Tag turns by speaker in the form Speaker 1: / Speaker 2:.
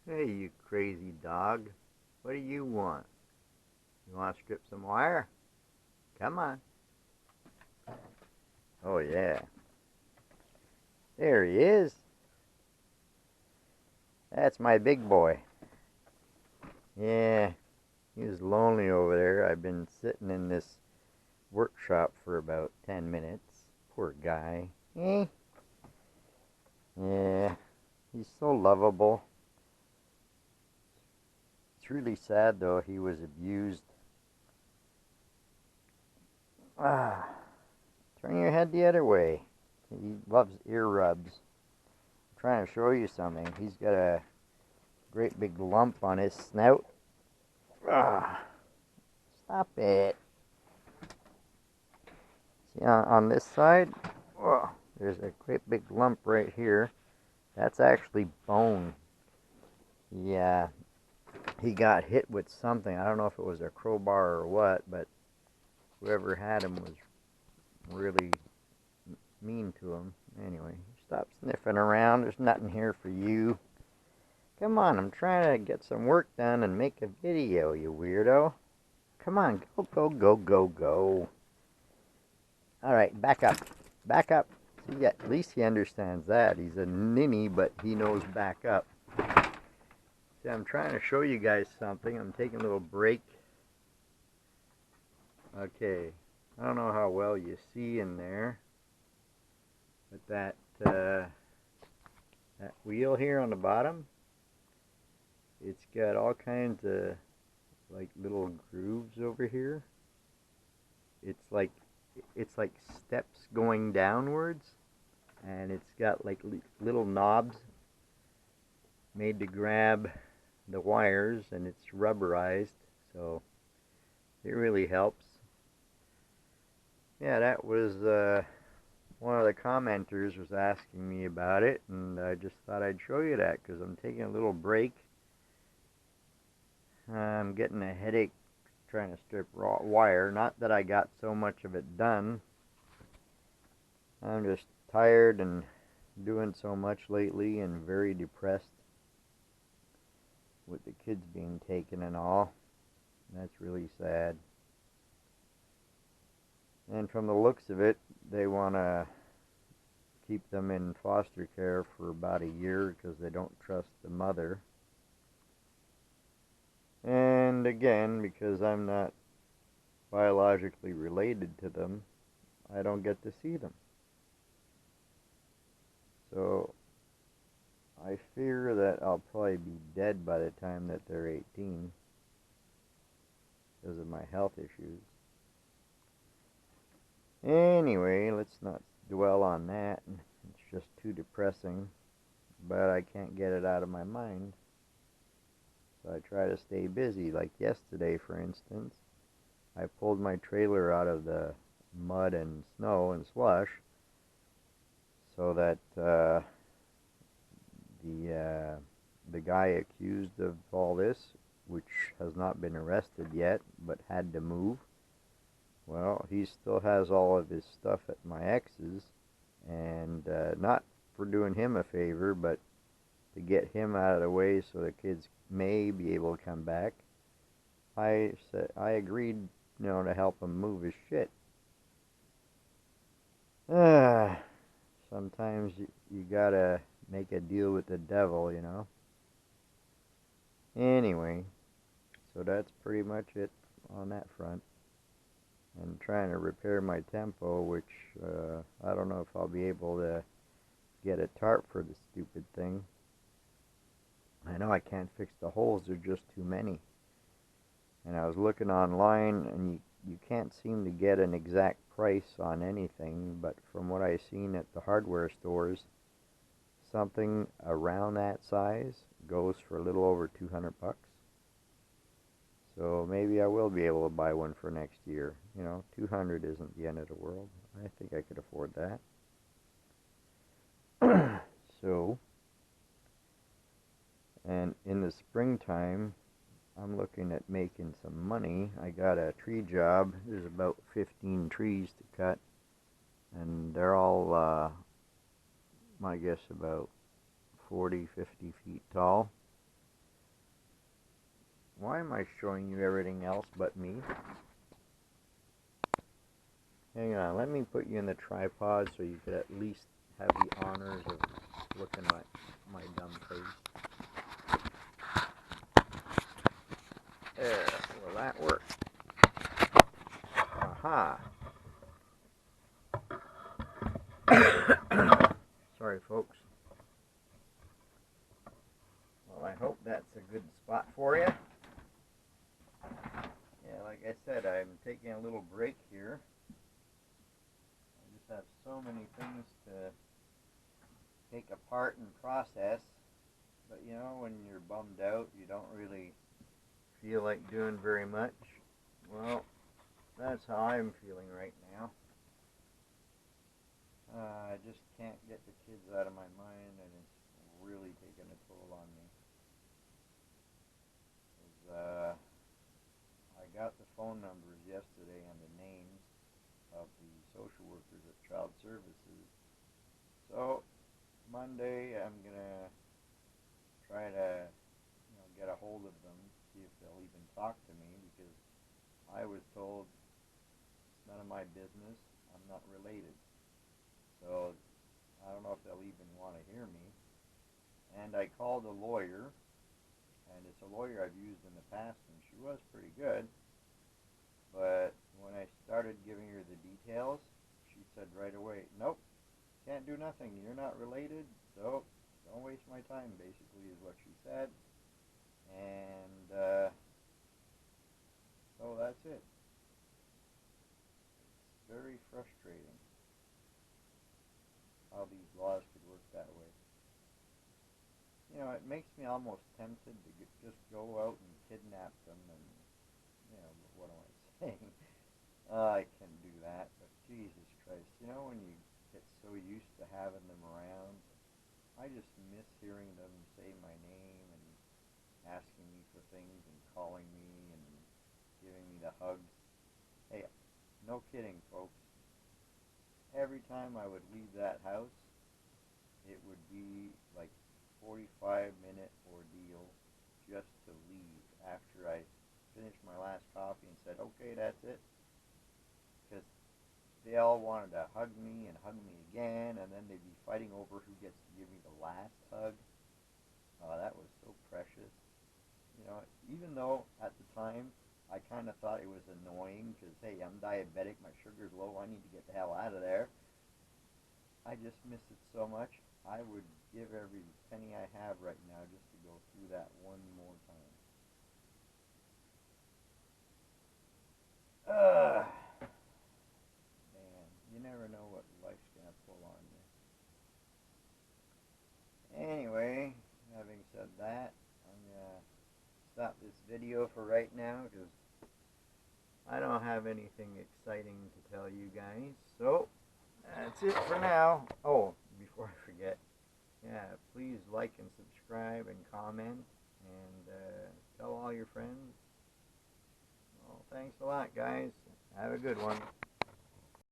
Speaker 1: Hey, you crazy dog. What do you want? You want to strip some wire? Come on. Oh, yeah. There he is. That's my big boy. Yeah, he was lonely over there. I've been sitting in this workshop for about 10 minutes. Poor guy. Eh? Yeah, he's so lovable. It's really sad, though. He was abused. Ah, turn your head the other way. He loves ear rubs. I'm trying to show you something. He's got a great big lump on his snout. Ah, stop it. See on this side? Oh, there's a great big lump right here. That's actually bone. Yeah, he got hit with something. I don't know if it was a crowbar or what, but whoever had him was really mean to him. Anyway, stop sniffing around. There's nothing here for you. Come on, I'm trying to get some work done and make a video, you weirdo. Come on, go, go, go, go, go. All right, back up. Back up. See, yeah, at least he understands that. He's a ninny, but he knows back up. See, I'm trying to show you guys something. I'm taking a little break. Okay, I don't know how well you see in there, but that wheel here on the bottom, it's got all kinds of like little grooves over here. It's like steps going downwards, and it's got like little knobs made to grab the wires, and it's rubberized, so it really helps. Yeah, that was one of the commenters was asking me about it, and I just thought I'd show you that because I'm taking a little break. I'm getting a headache trying to strip raw wire. Not that I got so much of it done. I'm just tired and doing so much lately and very depressed with the kids being taken and all. That's really sad. And from the looks of it, they want to keep them in foster care for about a year because they don't trust the mother. And again, because I'm not biologically related to them, I don't get to see them. So I fear that I'll probably be dead by the time that they're 18 because of my health issues. Anyway, let's not dwell on that. It's just too depressing, but I can't get it out of my mind. So I try to stay busy. Like yesterday, for instance, I pulled my trailer out of the mud and snow and slush so that the guy accused of all this, which has not been arrested yet, but had to move. Well, he still has all of his stuff at my ex's, and not for doing him a favor, but to get him out of the way so the kids may be able to come back. I agreed, to help him move his shit. Sometimes you gotta make a deal with the devil. Anyway, so that's pretty much it on that front. And trying to repair my tempo, which I don't know if I'll be able to get a tarp for the stupid thing. I know I can't fix the holes, they're just too many. And I was looking online, and you can't seem to get an exact price on anything, but from what I've seen at the hardware stores, something around that size goes for a little over 200 bucks. So maybe I will be able to buy one for next year. 200 isn't the end of the world. I think I could afford that. So, and in the springtime, I'm looking at making some money. I got a tree job. There's about 15 trees to cut, and they're all, I guess, about 40, 50 feet tall. Why am I showing you everything else but me? Hang on, let me put you in the tripod so you could at least have the honors of looking at my dumb face. There, will that work? Aha! Sorry, folks. Well, I hope that's a good spot for you. Yeah, like I said, I'm taking a little break here. I just have so many things to take apart and process. But you know, when you're bummed out, you don't really feel like doing very much. Well, that's how I'm feeling right now. I just can't get the kids out of my mind, and it's really taking a toll on me. I got the phone numbers yesterday and the names of the social workers at Child Services. So Monday, I'm gonna try to, get a hold of them, see if they'll even talk to me, because I was told it's none of my business. I'm not related. So I don't know if they'll even want to hear me. And I called a lawyer, and it's a lawyer I've used in the past, and she was pretty good. But when I started giving her the details, she said right away, nope, can't do nothing. You're not related, so don't waste my time, basically, is what she said. And so that's it. It's very frustrating how these laws could work that way. You know, it makes me almost tempted to just go out and kidnap them and, what am I saying? I can do that, but Jesus Christ, when you get so used to having them around, I just miss hearing them say my name and asking me for things and calling me and giving me the hugs. Hey, no kidding, folks. Every time I would leave that house, it would be like 45-minute ordeal just to leave after I finished my last coffee and said, okay, that's it. Because they all wanted to hug me and hug me again, and then they'd be fighting over who gets to give me the last hug. That was so precious. Even though at the time I kind of thought it was annoying because, hey, I'm diabetic, my sugar's low, I need to get the hell out of there. I just miss it so much. I would give every penny I have right now just to go through that one more time. Man, you never know what life's going to pull on you. Anyway, having said that, I'm going to stop this video for right now because I don't have anything exciting to tell you guys. So, that's it for now. Oh, before I forget, please like and subscribe and comment and tell all your friends. Well, thanks a lot, guys. Have a good one.